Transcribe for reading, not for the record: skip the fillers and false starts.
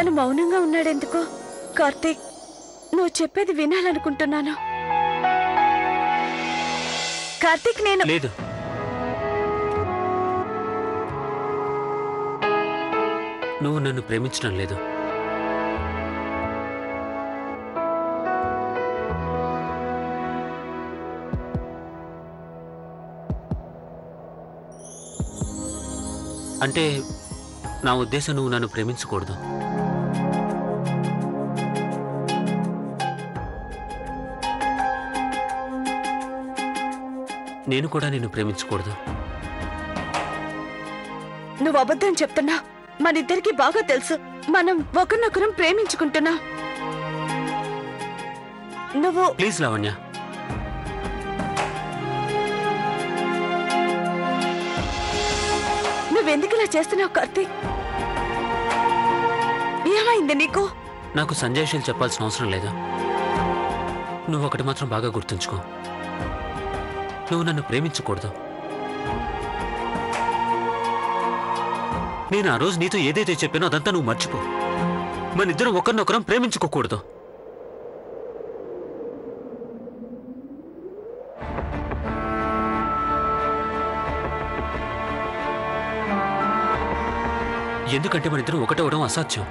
తను మౌనంగా ఉన్నాడెందుకో? కార్తీక్, నువ్వు చెప్పేది వినాలనుకుంటున్నాను. కార్తీక్, నేను లేదు. నువ్వు నన్ను ప్రేమించడం లేదు. అంటే నా ఉద్దేశం నువ్వు నన్ను ప్రేమించకూడదు. నేను కూడా నిన్ను ప్రేమించకూడదు. నువ్వు అబద్ధం చెప్తున్నా. మనిద్దరికి బాగా తెలుసు మనం ఒకరినొకరం ప్రేమించుకుంటున్నా. నువ్వు ప్లీజ్ లావణ్య, నువ్వెందుకు ఇలా చేస్తున్నావు కార్తీక్? ఏమైంది నీకు? నాకు సంజయ్ చెప్పాల్సిన అవసరం లేదు. నువ్వు ఒకటి మాత్రం బాగా గుర్తుంచుకో, నువ్వు నన్ను ప్రేమించకూడదు. నేను ఆ రోజు నీతో ఏదైతే చెప్పానో అదంతా నువ్వు మర్చిపో. మనిద్దరం ఒకరినొకరం ప్రేమించుకోకూడదు. ఎందుకంటే మనిద్దరం ఒకటే అవడం అసాధ్యం.